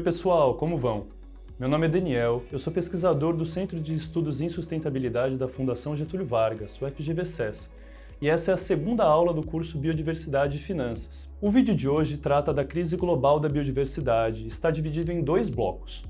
pessoal, como vão? Meu nome é Daniel, eu sou pesquisador do Centro de Estudos em Sustentabilidade da Fundação Getúlio Vargas, o FGV-SES, e essa é a segunda aula do curso Biodiversidade e Finanças. O vídeo de hoje trata da crise global da biodiversidade e está dividido em dois blocos.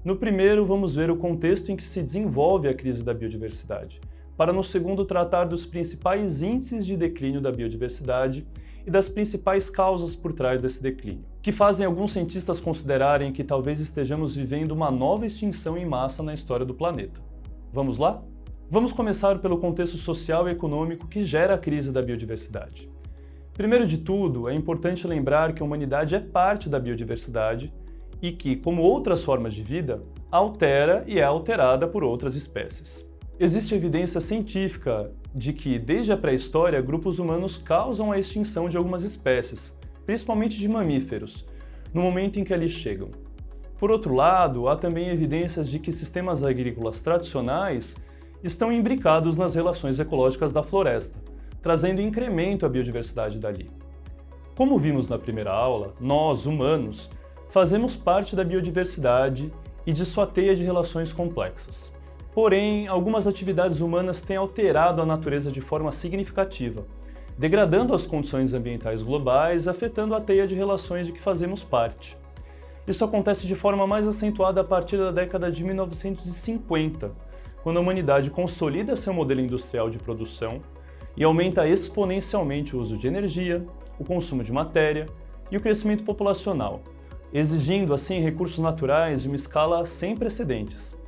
No primeiro, vamos ver o contexto em que se desenvolve a crise da biodiversidade, para no segundo tratar dos principais índices de declínio da biodiversidade e das principais causas por trás desse declínio, que fazem alguns cientistas considerarem que talvez estejamos vivendo uma nova extinção em massa na história do planeta. Vamos lá? Vamos começar pelo contexto social e econômico que gera a crise da biodiversidade. Primeiro de tudo, é importante lembrar que a humanidade é parte da biodiversidade e que, como outras formas de vida, altera e é alterada por outras espécies. Existe evidência científica de que, desde a pré-história, grupos humanos causam a extinção de algumas espécies, principalmente de mamíferos, no momento em que eles chegam. Por outro lado, há também evidências de que sistemas agrícolas tradicionais estão imbricados nas relações ecológicas da floresta, trazendo incremento à biodiversidade dali. Como vimos na primeira aula, nós, humanos, fazemos parte da biodiversidade e de sua teia de relações complexas. Porém, algumas atividades humanas têm alterado a natureza de forma significativa, degradando as condições ambientais globais, afetando a teia de relações de que fazemos parte. Isso acontece de forma mais acentuada a partir da década de 1950, quando a humanidade consolida seu modelo industrial de produção e aumenta exponencialmente o uso de energia, o consumo de matéria e o crescimento populacional, exigindo assim recursos naturais em uma escala sem precedentes.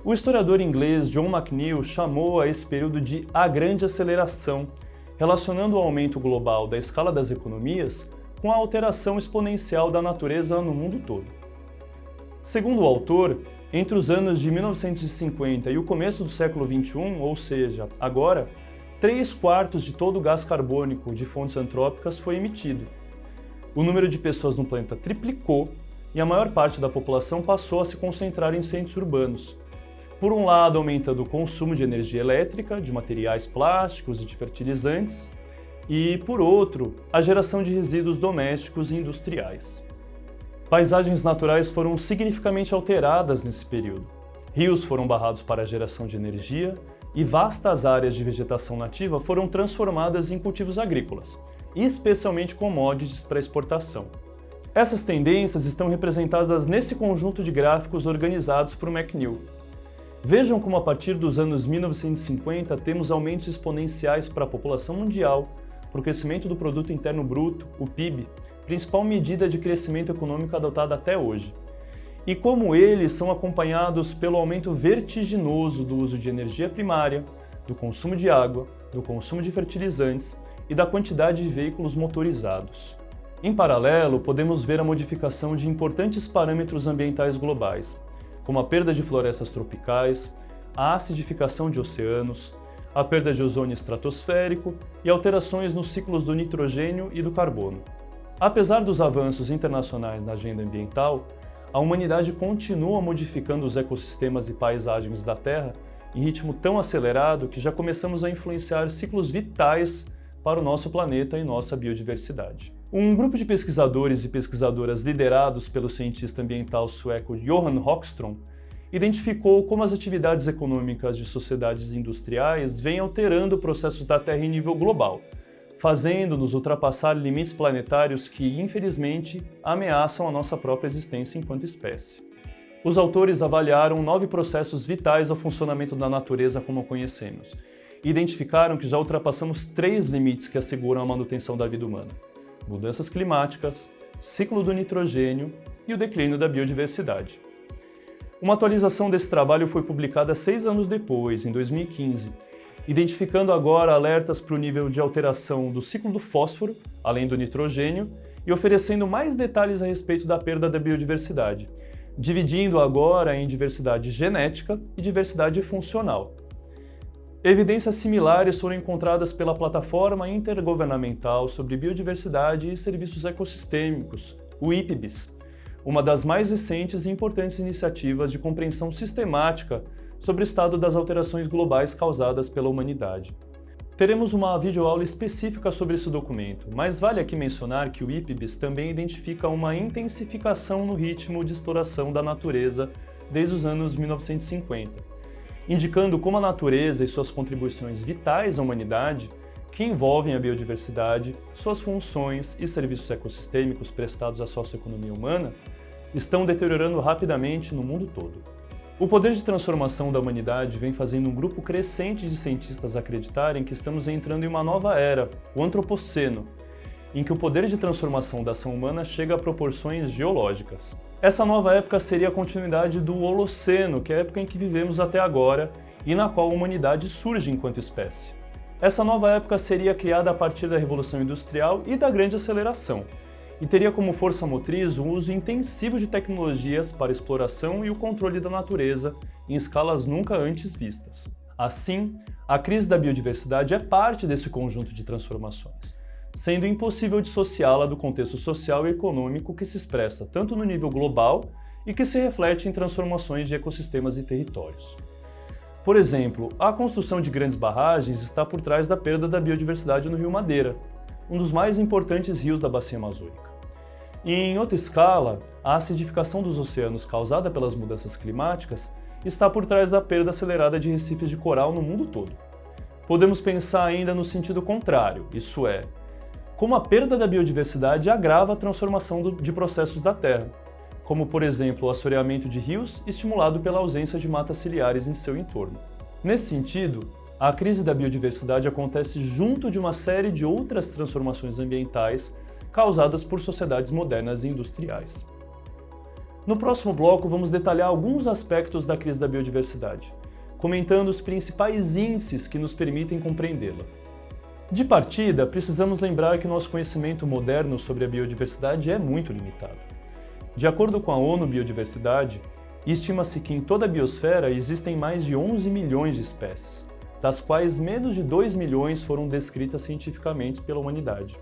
O historiador inglês John McNeill chamou a esse período de a Grande Aceleração, relacionando o aumento global da escala das economias com a alteração exponencial da natureza no mundo todo. Segundo o autor, entre os anos de 1950 e o começo do século XXI, ou seja, agora, 3/4 de todo o gás carbônico de fontes antrópicas foi emitido. O número de pessoas no planeta triplicou e a maior parte da população passou a se concentrar em centros urbanos. Por um lado, aumentando o consumo de energia elétrica, de materiais plásticos e de fertilizantes, e, por outro, a geração de resíduos domésticos e industriais. Paisagens naturais foram significativamente alteradas nesse período. Rios foram barrados para a geração de energia e vastas áreas de vegetação nativa foram transformadas em cultivos agrícolas, especialmente commodities para exportação. Essas tendências estão representadas nesse conjunto de gráficos organizados por McNeill. Vejam como a partir dos anos 1950 temos aumentos exponenciais para a população mundial, para o crescimento do Produto Interno Bruto, o PIB, principal medida de crescimento econômico adotada até hoje, e como eles são acompanhados pelo aumento vertiginoso do uso de energia primária, do consumo de água, do consumo de fertilizantes e da quantidade de veículos motorizados. Em paralelo, podemos ver a modificação de importantes parâmetros ambientais globais, como a perda de florestas tropicais, a acidificação de oceanos, a perda de ozônio estratosférico e alterações nos ciclos do nitrogênio e do carbono. Apesar dos avanços internacionais na agenda ambiental, a humanidade continua modificando os ecossistemas e paisagens da Terra em ritmo tão acelerado que já começamos a influenciar ciclos vitais para o nosso planeta e nossa biodiversidade. Um grupo de pesquisadores e pesquisadoras liderados pelo cientista ambiental sueco Johan Rockström identificou como as atividades econômicas de sociedades industriais vêm alterando processos da Terra em nível global, fazendo-nos ultrapassar limites planetários que, infelizmente, ameaçam a nossa própria existência enquanto espécie. Os autores avaliaram 9 processos vitais ao funcionamento da natureza como a conhecemos e identificaram que já ultrapassamos 3 limites que asseguram a manutenção da vida humana: mudanças climáticas, ciclo do nitrogênio e o declínio da biodiversidade. Uma atualização desse trabalho foi publicada 6 anos depois, em 2015, identificando agora alertas para o nível de alteração do ciclo do fósforo, além do nitrogênio, e oferecendo mais detalhes a respeito da perda da biodiversidade, dividindo agora em diversidade genética e diversidade funcional. Evidências similares foram encontradas pela Plataforma Intergovernamental sobre Biodiversidade e Serviços Ecossistêmicos, o IPBES, uma das mais recentes e importantes iniciativas de compreensão sistemática sobre o estado das alterações globais causadas pela humanidade. Teremos uma videoaula específica sobre esse documento, mas vale aqui mencionar que o IPBES também identifica uma intensificação no ritmo de exploração da natureza desde os anos 1950, indicando como a natureza e suas contribuições vitais à humanidade, que envolvem a biodiversidade, suas funções e serviços ecossistêmicos prestados à socioeconomia humana, estão deteriorando rapidamente no mundo todo. O poder de transformação da humanidade vem fazendo um grupo crescente de cientistas acreditarem que estamos entrando em uma nova era, o Antropoceno, em que o poder de transformação da ação humana chega a proporções geológicas. Essa nova época seria a continuidade do Holoceno, que é a época em que vivemos até agora e na qual a humanidade surge enquanto espécie. Essa nova época seria criada a partir da Revolução Industrial e da Grande Aceleração, e teria como força motriz o uso intensivo de tecnologias para a exploração e o controle da natureza em escalas nunca antes vistas. Assim, a crise da biodiversidade é parte desse conjunto de transformações, sendo impossível dissociá-la do contexto social e econômico que se expressa tanto no nível global e que se reflete em transformações de ecossistemas e territórios. Por exemplo, a construção de grandes barragens está por trás da perda da biodiversidade no Rio Madeira, um dos mais importantes rios da bacia amazônica. E em outra escala, a acidificação dos oceanos causada pelas mudanças climáticas está por trás da perda acelerada de recifes de coral no mundo todo. Podemos pensar ainda no sentido contrário, isso é, como a perda da biodiversidade agrava a transformação de processos da Terra, como por exemplo o assoreamento de rios estimulado pela ausência de matas ciliares em seu entorno. Nesse sentido, a crise da biodiversidade acontece junto de uma série de outras transformações ambientais causadas por sociedades modernas e industriais. No próximo bloco, vamos detalhar alguns aspectos da crise da biodiversidade, comentando os principais índices que nos permitem compreendê-la. De partida, precisamos lembrar que nosso conhecimento moderno sobre a biodiversidade é muito limitado. De acordo com a ONU Biodiversidade, estima-se que em toda a biosfera existem mais de 11 milhões de espécies, das quais menos de 2 milhões foram descritas cientificamente pela humanidade.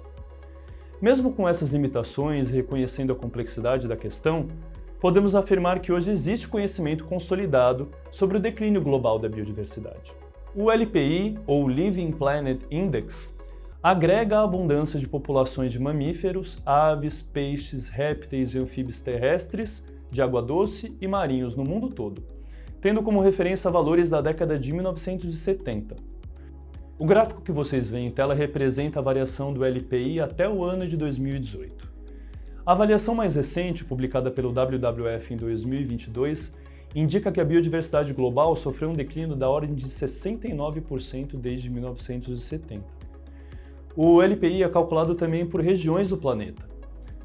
Mesmo com essas limitações e reconhecendo a complexidade da questão, podemos afirmar que hoje existe conhecimento consolidado sobre o declínio global da biodiversidade. O LPI, ou Living Planet Index, agrega a abundância de populações de mamíferos, aves, peixes, répteis e anfíbios terrestres, de água doce e marinhos no mundo todo, tendo como referência valores da década de 1970. O gráfico que vocês veem em tela representa a variação do LPI até o ano de 2018. A avaliação mais recente, publicada pelo WWF em 2022, indica que a biodiversidade global sofreu um declínio da ordem de 69% desde 1970. O LPI é calculado também por regiões do planeta.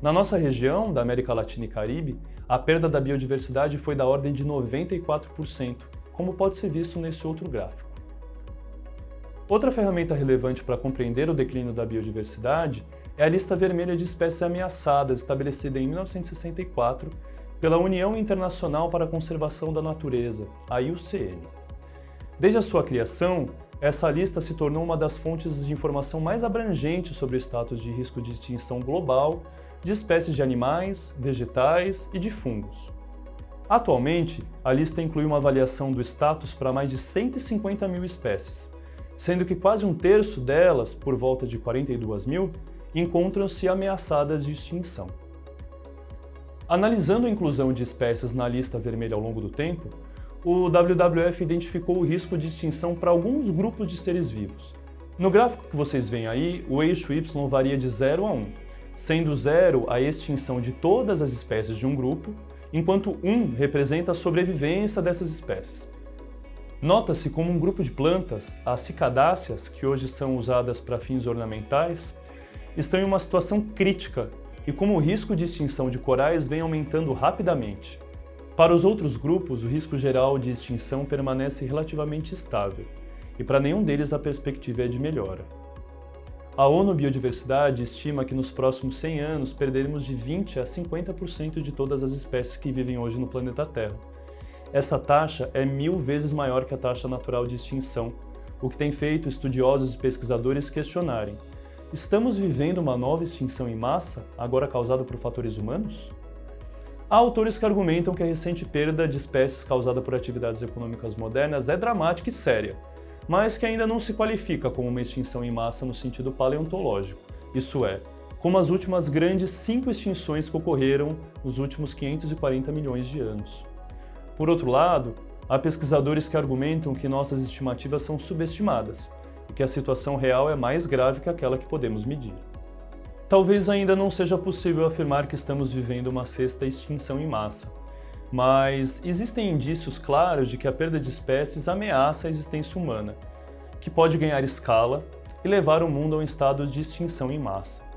Na nossa região, da América Latina e Caribe, a perda da biodiversidade foi da ordem de 94%, como pode ser visto nesse outro gráfico. Outra ferramenta relevante para compreender o declínio da biodiversidade é a Lista Vermelha de Espécies Ameaçadas, estabelecida em 1964 pela União Internacional para a Conservação da Natureza, a IUCN. Desde a sua criação, essa lista se tornou uma das fontes de informação mais abrangentes sobre o status de risco de extinção global de espécies de animais, vegetais e de fungos. Atualmente, a lista inclui uma avaliação do status para mais de 150 mil espécies, sendo que quase um terço delas, por volta de 42 mil, encontram-se ameaçadas de extinção. Analisando a inclusão de espécies na lista vermelha ao longo do tempo, o WWF identificou o risco de extinção para alguns grupos de seres vivos. No gráfico que vocês veem aí, o eixo Y varia de 0 a 1, sendo 0 a extinção de todas as espécies de um grupo, enquanto 1 representa a sobrevivência dessas espécies. Nota-se como um grupo de plantas, as cicadáceas, que hoje são usadas para fins ornamentais, estão em uma situação crítica e como o risco de extinção de corais vem aumentando rapidamente. Para os outros grupos, o risco geral de extinção permanece relativamente estável, e para nenhum deles a perspectiva é de melhora. A ONU Biodiversidade estima que nos próximos 100 anos perderemos de 20% a 50% de todas as espécies que vivem hoje no planeta Terra. Essa taxa é 1000 vezes maior que a taxa natural de extinção, o que tem feito estudiosos e pesquisadores questionarem: estamos vivendo uma nova extinção em massa, agora causada por fatores humanos? Há autores que argumentam que a recente perda de espécies causada por atividades econômicas modernas é dramática e séria, mas que ainda não se qualifica como uma extinção em massa no sentido paleontológico, isso é, como as últimas grandes 5 extinções que ocorreram nos últimos 540 milhões de anos. Por outro lado, há pesquisadores que argumentam que nossas estimativas são subestimadas e que a situação real é mais grave que aquela que podemos medir. Talvez ainda não seja possível afirmar que estamos vivendo uma sexta extinção em massa, mas existem indícios claros de que a perda de espécies ameaça a existência humana, que pode ganhar escala e levar o mundo a um estado de extinção em massa.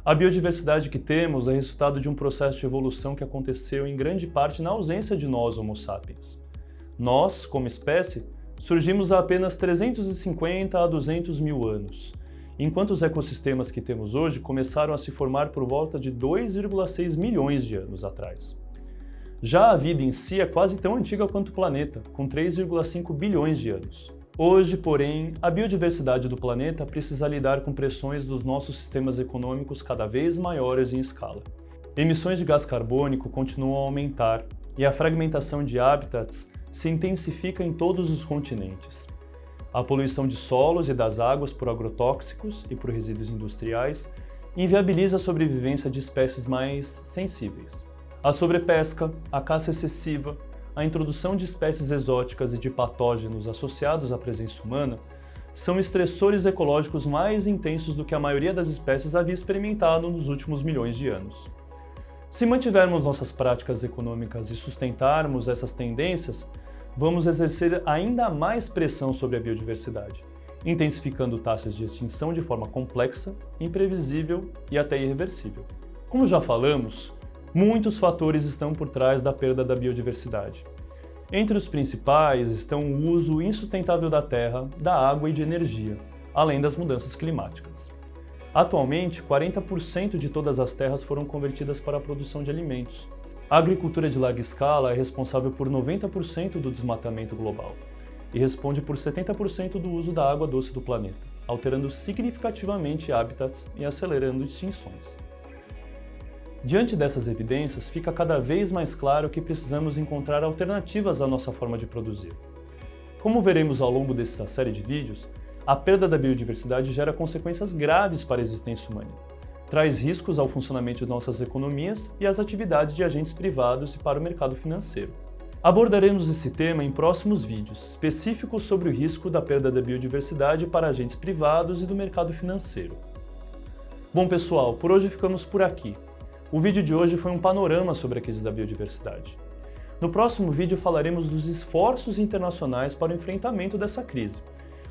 A biodiversidade que temos é resultado de um processo de evolução que aconteceu em grande parte na ausência de nós, Homo sapiens. Nós, como espécie, surgimos há apenas 350 a 200 mil anos, enquanto os ecossistemas que temos hoje começaram a se formar por volta de 2,6 milhões de anos atrás. Já a vida em si é quase tão antiga quanto o planeta, com 3,5 bilhões de anos. Hoje, porém, a biodiversidade do planeta precisa lidar com pressões dos nossos sistemas econômicos cada vez maiores em escala. Emissões de gás carbônico continuam a aumentar e a fragmentação de hábitats se intensifica em todos os continentes. A poluição de solos e das águas por agrotóxicos e por resíduos industriais inviabiliza a sobrevivência de espécies mais sensíveis. A sobrepesca, a caça excessiva, a introdução de espécies exóticas e de patógenos associados à presença humana são estressores ecológicos mais intensos do que a maioria das espécies havia experimentado nos últimos milhões de anos. Se mantivermos nossas práticas econômicas e sustentarmos essas tendências, vamos exercer ainda mais pressão sobre a biodiversidade, intensificando taxas de extinção de forma complexa, imprevisível e até irreversível. Como já falamos, muitos fatores estão por trás da perda da biodiversidade. Entre os principais estão o uso insustentável da terra, da água e de energia, além das mudanças climáticas. Atualmente, 40% de todas as terras foram convertidas para a produção de alimentos. A agricultura de larga escala é responsável por 90% do desmatamento global e responde por 70% do uso da água doce do planeta, alterando significativamente hábitats e acelerando extinções. Diante dessas evidências, fica cada vez mais claro que precisamos encontrar alternativas à nossa forma de produzir. Como veremos ao longo dessa série de vídeos, a perda da biodiversidade gera consequências graves para a existência humana. Traz riscos ao funcionamento de nossas economias e às atividades de agentes privados e para o mercado financeiro. Abordaremos esse tema em próximos vídeos, específicos sobre o risco da perda da biodiversidade para agentes privados e do mercado financeiro. Bom pessoal, por hoje ficamos por aqui. O vídeo de hoje foi um panorama sobre a crise da biodiversidade. No próximo vídeo falaremos dos esforços internacionais para o enfrentamento dessa crise,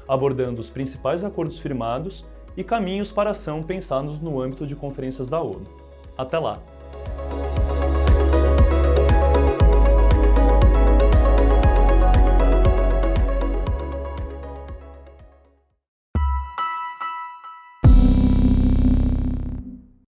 abordando os principais acordos firmados e caminhos para a ação pensados no âmbito de conferências da ONU. Até lá!